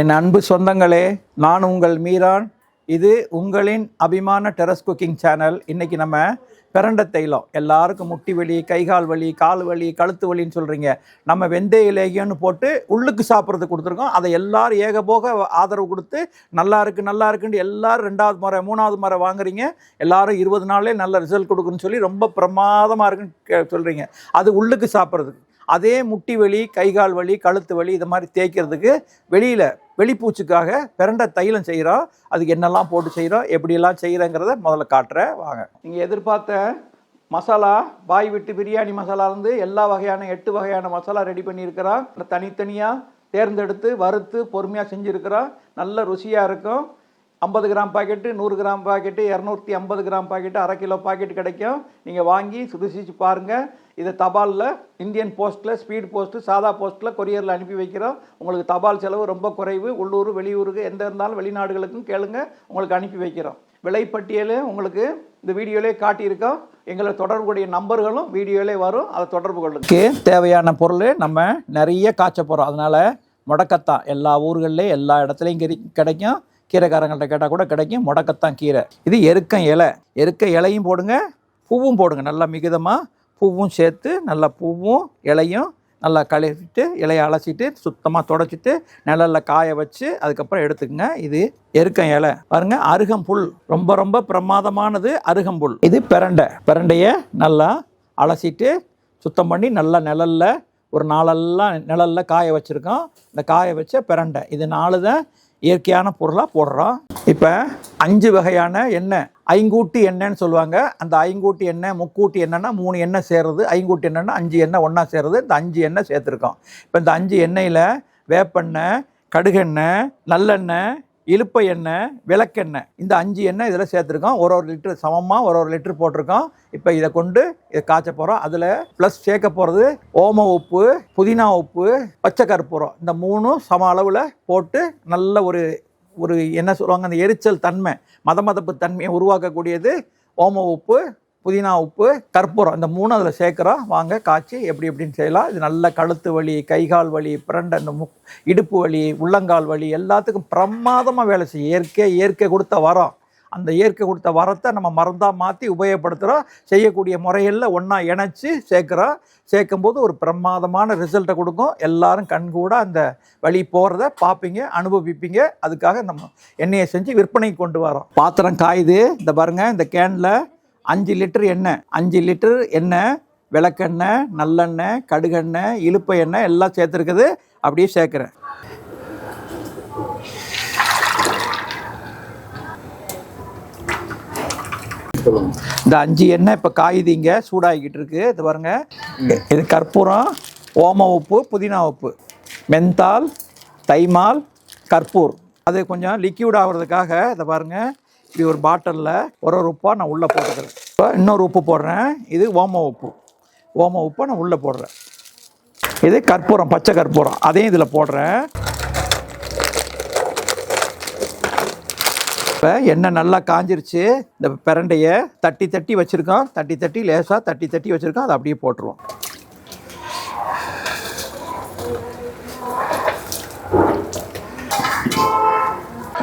என் அன்பு சொந்தங்களே, நான் உங்கள் மீரான். இது உங்களின் அபிமான டெரஸ் குக்கிங் சேனல். இன்றைக்கி நம்ம பிரண்டை தைலம், எல்லாருக்கும் முட்டி வலி, கைகால் வலி, கால் வலி, கழுத்து வலின்னு சொல்கிறீங்க. நம்ம வெந்தய லேகியம்னு போட்டு உள்ளுக்கு சாப்பிட்றது கொடுத்துருக்கோம். அதை எல்லோரும் ஏகபோக ஆதரவு கொடுத்து நல்லா இருக்குன்னு எல்லோரும் 2வது முறை 3வது முறை வாங்குறீங்க. எல்லோரும் 20 நாளே நல்ல ரிசல்ட் கொடுக்குன்னு சொல்லி ரொம்ப பிரமாதமாக இருக்குன்னு சொல்கிறீங்க. அது உள்ளுக்கு சாப்பிட்றதுக்கு. அதே முட்டி வலி, கைகால் வலி, கழுத்து வலி இது மாதிரி தேய்க்கிறதுக்கு வெளிப்பூச்சுக்காக பிரண்டை தைலம் செய்கிறோம். அதுக்கு என்னெல்லாம் போட்டு செய்கிறோம், எப்படியெல்லாம் செய்கிறேங்கிறத முதல்ல காட்டுறேன் வாங்க. நீங்கள் எதிர்பார்த்த மசாலா, பாய் விட்டு பிரியாணி மசாலாலேருந்து எல்லா வகையான 8 வகையான மசாலா ரெடி பண்ணியிருக்கிறோம். தனித்தனியாக தேர்ந்தெடுத்து வறுத்து பொறுமையாக செஞ்சுருக்கிறோம். நல்ல ருசியாக இருக்கும். 50 gram packet, 100 gram packet, 250 gram packet, அரை கிலோ பாக்கெட் கிடைக்கும். நீங்கள் வாங்கி ருசிச்சு பாருங்கள். இதை தபாலில், இந்தியன் போஸ்ட்டில், ஸ்பீட் போஸ்ட்டு, சாதா போஸ்ட்டில், கொரியரில் அனுப்பி வைக்கிறோம். உங்களுக்கு தபால் செலவு ரொம்ப குறைவு. உள்ளூர் வெளியூருக்கு எந்த இருந்தாலும் வெளிநாடுகளுக்கும் கேளுங்க, உங்களுக்கு அனுப்பி வைக்கிறோம். விலைப்பட்டியல் உங்களுக்கு இந்த வீடியோவிலே காட்டியிருக்கோம். எங்களை தொடர்புடைய நம்பர்களும் வீடியோவிலே வரும். அதை தொடர்பு கொள்ளுங்க. தேவையான பொருள் நம்ம நிறைய காய்ச்ச போகிறோம். அதனால் முடக்கத்தான் எல்லா ஊர்கள்லேயும் எல்லா இடத்துலையும் கிடைக்கும். கீரைக்காரங்கள்ட்ட கேட்டால் கூட கிடைக்கும். முடக்கத்தான் கீரை. இது எருக்க இலையும் போடுங்க, பூவும் போடுங்க. நல்லா மிகுதமாக பூவும் சேர்த்து நல்லா பூவும் இலையும் நல்லா கழுவிட்டு இலையை அலசிட்டு சுத்தமாக துடைச்சிட்டு நிழலில் காய வச்சு அதுக்கப்புறம் எடுத்துக்கங்க. இது எருக்க இலை பாருங்கள். அருகம்புல் ரொம்ப ரொம்ப பிரமாதமானது. அருகம்புல். இது பிரண்டையை நல்லா அலசிட்டு சுத்தம் பண்ணி நல்லா நிழலில் ஒரு நாளெல்லாம் நிழலில் காய வச்சுருக்கோம். இந்த காய வச்ச பிரண்டை இது 4 தான் இயற்கையான பொருளாக போடுறோம். இப்போ 5 வகையான எண்ணெய், ஐங்கூட்டி எண்ணெய்ன்னு சொல்லுவாங்க. அந்த ஐங்கூட்டி எண்ணெய், முக்கூட்டி எண்ணெய்னா 3 எண்ணெய் சேர்றது. ஐங்கூட்டி எண்ணெய்னா 5 எண்ணெய் ஒன்றா சேர்றது. இந்த 5 எண்ணெய் சேர்த்துருக்கோம். இப்போ இந்த 5 எண்ணெயில் வேப்பெண்ணெய், கடுகெண்ணெய், நல்லெண்ணெய், இலுப்பை எண்ணெய், விளக்கெண்ணெய், இந்த 5 எண்ணெய் இதில் சேர்த்துருக்கோம். ஒரு லிட்டர் சமமாக ஒரு லிட்டர் போட்டிருக்கோம். இப்போ இதை கொண்டு இதை காய்ச்ச போகிறோம். அதில் ப்ளஸ் சேர்க்க போகிறது ஓம உப்பு, புதினா உப்பு, பச்சை கற்பூரம். இந்த 3 சம அளவில் போட்டு நல்ல ஒரு என்ன சொல்லுவாங்க, அந்த எரிச்சல் தன்மை, மதமதப்பு தன்மையை உருவாக்கக்கூடியது ஓம உப்பு, புதினா உப்பு, கற்பூரம். இந்த 3 அதில் சேர்க்குறோம். வாங்க காய்ச்சி எப்படின்னு செய்யலாம். இது நல்ல கழுத்து வலி, கைகால் வலி, பிரண்டை, இந்த இடுப்பு வலி, உள்ளங்கால் வலி எல்லாத்துக்கும் பிரமாதமாக வேலை செய்யும். இயற்கை கொடுத்த வரம். அந்த இயற்கை கொடுத்த வரத்தை நம்ம மருந்தாக மாற்றி உபயோகப்படுத்துகிறோம். செய்யக்கூடிய முறைகளில் ஒன்றா இணைச்சி சேர்க்கும்போது ஒரு பிரமாதமான ரிசல்ட்டை கொடுக்கும். எல்லாரும் கண்கூட அந்த வழி போகிறத பார்ப்பீங்க, அனுபவிப்பீங்க. அதுக்காக நம்ம எண்ணெயை செஞ்சு விற்பனைக்கு கொண்டு வரோம். பாத்திரம் காயுது. இந்த பாருங்கள், இந்த கேனில் 5 லிட்டர் எண்ணெய், 5 லிட்டர் எண்ணெய், விளக்கெண்ணெய், நல்லெண்ணெய், கடுகெண்ணெய், இலுப்பை எண்ணெய் எல்லாம் சேர்த்துருக்குது. அப்படியே சேர்க்குறேன். இந்த 5 எண்ணெய் இப்போ காயுதிங்க, சூடாகிக்கிட்டு இருக்கு. இது பாருங்க. இது கற்பூரம், ஓம உப்பு, புதினா உப்பு, மென்தால், தைமால், கற்பூர். அது கொஞ்சம் லிக்யூட் ஆகிறதுக்காக இதை பாருங்கள். இப்படி ஒரு பாட்டிலில் ஒரு உப்பாக நான் உள்ளே போட்டுக்கிறேன். இப்போ இன்னொரு உப்பு போடுறேன். இது ஓம உப்பை நான் உள்ளே போடுறேன். இது கற்பூரம், பச்சை கற்பூரம், அதையும் இதில் போடுறேன். இப்போ எண்ணெய் நல்லா காஞ்சிருச்சு. இந்த பிரண்டையை தட்டி வச்சுருக்கோம். லேசாக தட்டி வச்சுருக்கோம். அதை அப்படியே போட்டுருவோம்.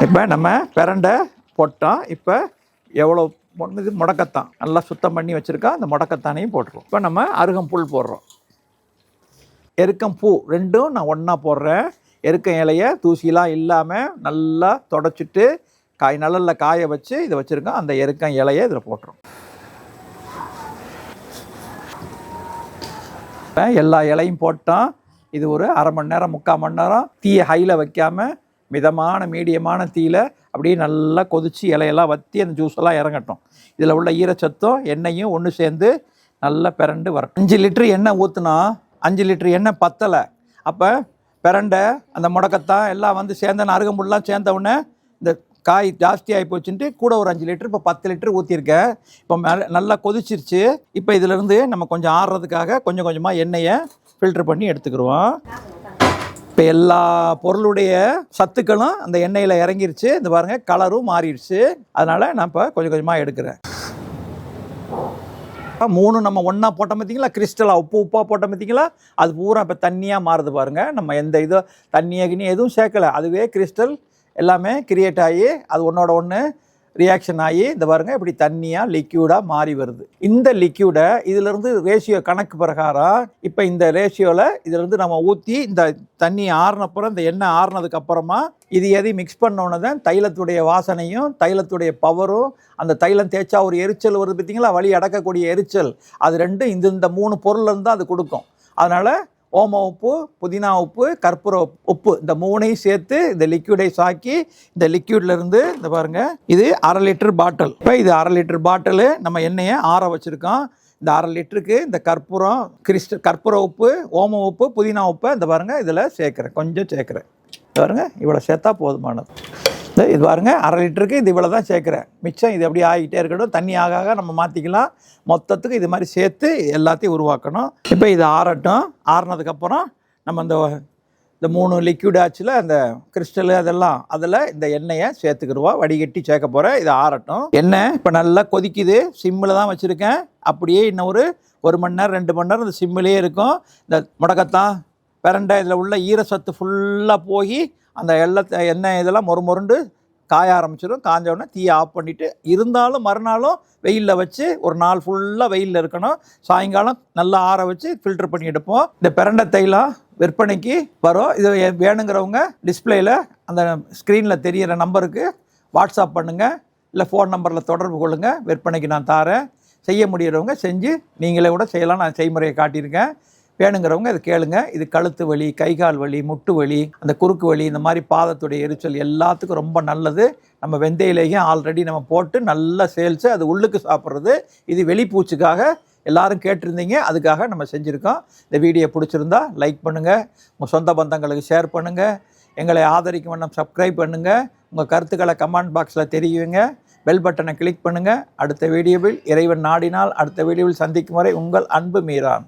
இப்போ நம்ம பிரண்டை போட்டோம். இப்போ எவ்வளோ இது முடக்கத்தான் நல்லா சுத்தம் பண்ணி வச்சுருக்கோம். அந்த முடக்கத்தானையும் போட்டுருவோம். இப்போ நம்ம அருகம்புல் போடுறோம். எருக்கம்பூ 2ம் நான் ஒன்றா போடுறேன். எருக்க இலையை தூசிலாம் இல்லாமல் நல்லா தொடச்சிட்டு நல்லலில் காய வச்சு இதை வச்சுருக்கோம். அந்த எருக்கம் இலையை இதில் போட்டுரும். எல்லா இலையும் போட்டோம். இது ஒரு அரை மணி நேரம் 3/4 மணி நேரம் தீயை ஹையில் வைக்காமல் மிதமான மீடியமான தீயில் அப்படியே நல்லா கொதித்து இலையெல்லாம் வற்றி அந்த ஜூஸெல்லாம் இறங்கட்டும். இதில் உள்ள ஈரச்சத்தும் எண்ணெயும் ஒன்று சேர்ந்து நல்லா பிரண்டு வரும். 5 லிட்டர் எண்ணெய் ஊற்றுனா 5 லிட்டர் எண்ணெய் பத்தலை. அப்போ பிரண்டை, அந்த முடக்கத்தான் எல்லாம் வந்து சேர்ந்த அருகம்புல்லாம் சேர்ந்தவுடனே இந்த காய் ஜாஸ்தி ஆகி போச்சுன்ட்டு கூட ஒரு 5 லிட்டர் இப்போ 10 லிட்டர் ஊற்றிருக்கேன். இப்போ நல்லா கொதிச்சிருச்சு. இப்போ இதிலேருந்து நம்ம கொஞ்சம் ஆறுறதுக்காக கொஞ்சம் கொஞ்சமாக எண்ணெயை ஃபில்ட்ரு பண்ணி எடுத்துக்கிடுவோம். இப்போ எல்லா பொருளுடைய சத்துக்களும் அந்த எண்ணெயில் இறங்கிருச்சு. இந்த பாருங்கள், கலரும் மாறிடுச்சு. அதனால் நான் இப்போ கொஞ்சம் கொஞ்சமாக எடுக்கிறேன். 3 நம்ம ஒன்றா போட்டோம் பார்த்தீங்களா, கிறிஸ்டலாக உப்பாக போட்டோம் பார்த்தீங்களா, அது பூரா இப்போ தண்ணியாக மாறுது பாருங்கள். நம்ம எந்த இதோ தண்ணியாக எதுவும் சேர்க்கலை, அதுவே கிறிஸ்டல் எல்லாமே கிரியேட் ஆகி அது ஒன்றோட ஒன்று ரியாக்ஷன் ஆகி இந்த பாருங்கள் இப்படி தண்ணியாக லிக்யூடாக மாறி வருது. இந்த லிக்யூடை இதிலிருந்து ரேஷியோ கணக்கு பிரகாரம் இப்போ இந்த ரேஷியோவில் இதிலிருந்து நம்ம ஊற்றி இந்த தண்ணி ஆறுனப்புறம் இந்த எண்ணெய் ஆறுனதுக்கு அப்புறமா இது எதையும் மிக்ஸ் பண்ணோன்னு தான் தைலத்துடைய வாசனையும் தைலத்துடைய பவரும், அந்த தைலம் தேய்ச்சா ஒரு எரிச்சல் வருது பார்த்தீங்களா, வலி அடக்கக்கூடிய எரிச்சல், அது ரெண்டும் இந்த 3 பொருள்லேருந்து தான் அது கொடுக்கும். அதனால் ஓம உப்பு, புதினா உப்பு, கற்பூர உப்பு இந்த 3ஐயும் சேர்த்து இந்த லிக்யூடை சாக்கி இந்த லிக்யூட்லேருந்து இந்த பாருங்கள் இது 1/2 லிட்டர் பாட்டில். இப்போ இது 1/2 லிட்டர் பாட்டிலு நம்ம எண்ணெயை ஆற வச்சுருக்கோம். இந்த 1/2 லிட்டருக்கு இந்த கற்பூர உப்பு, ஓம உப்பு, புதினா உப்பை இந்த பாருங்கள் இதில் சேர்க்குறேன், கொஞ்சம் சேர்க்குறேன். பாருங்கள் இவ்வளோ சேர்த்தா போதுமானது. இது பாருங்கள் 1/2 லிட்டருக்கு இது இவ்வளோ தான் சேர்க்குறேன். மிச்சம் இது அப்படியே ஆகிட்டே இருக்கட்டும், தண்ணி ஆக நம்ம மாற்றிக்கலாம். மொத்தத்துக்கு இது மாதிரி சேர்த்து எல்லாத்தையும் உருவாக்கணும். இப்போ இது ஆறட்டும். ஆறுனதுக்கப்புறம் நம்ம இந்த 3 லிக்யூட் ஆச்சுல அந்த கிறிஸ்டலு அதெல்லாம் அதில் இந்த எண்ணெயை சேர்த்துக்கிடுவோம். வடிகட்டி சேர்க்க போகிறேன். இது ஆறட்டும். எண்ணெய் இப்போ நல்லா கொதிக்குது, சிம்மில் தான் வச்சுருக்கேன். அப்படியே இன்னும் ஒரு 1 மணி நேரம் 2 மணி நேரம் இந்த சிம்மிலேயே இருக்கும். இந்த முடக்கத்தான் பிரண்டை இதில் உள்ள ஈரசத்து ஃபுல்லாக போய் அந்த எண்ணெய் இதெல்லாம் மொறுண்டு காய ஆரம்பிச்சிடும். காஞ்ச உடனே தீயை ஆஃப் பண்ணிவிட்டு, இருந்தாலும் மறுநாளும் வெயிலில் வச்சு ஒரு நாள் ஃபுல்லாக வெயிலில் இருக்கணும். சாயங்காலம் நல்லா ஆற வச்சு ஃபில்டர் பண்ணி எடுப்போம். இந்த பிரண்டை தைலம் விற்பனைக்கு வரும். இது வேணுங்கிறவங்க டிஸ்பிளேயில் அந்த ஸ்க்ரீனில் தெரிகிற நம்பருக்கு வாட்ஸ்அப் பண்ணுங்கள், இல்லை ஃபோன் நம்பரில் தொடர்பு கொள்ளுங்கள். விற்பனைக்கு நான் தாரேன். செய்ய முடிகிறவங்க செஞ்சு நீங்களே கூட செய்யலாம். நான் செய்முறையை காட்டியிருக்கேன். வேணுங்கிறவங்க இது கேளுங்க. இது கழுத்து வலி, கைகால் வலி, முட்டு வலி, அந்த குறுக்கு வலி, இந்த மாதிரி பாதத்துடைய எரிச்சல் எல்லாத்துக்கும் ரொம்ப நல்லது. நம்ம வெந்தயிலேயும் ஆல்ரெடி நம்ம போட்டு நல்லா சேல்ஸு, அது உள்ளுக்கு சாப்பிட்றது. இது வெளிப்பூச்சுக்காக எல்லாரும் கேட்டிருந்தீங்க, அதுக்காக நம்ம செஞ்சுருக்கோம். இந்த வீடியோ பிடிச்சிருந்தா லைக் பண்ணுங்கள், உங்கள் சொந்த பந்தங்களுக்கு ஷேர் பண்ணுங்கள், எங்களை ஆதரிக்கும் வண்ணம் சப்ஸ்கிரைப் பண்ணுங்கள், உங்கள் கருத்துக்களை கமெண்ட் பாக்ஸில் தெரிவிங்க, பெல் பட்டனை கிளிக் பண்ணுங்கள். அடுத்த வீடியோவில் இறைவன் நாடினால் அடுத்த வீடியோவில் சந்திக்கும் வரை உங்கள் அன்பு மீரான்.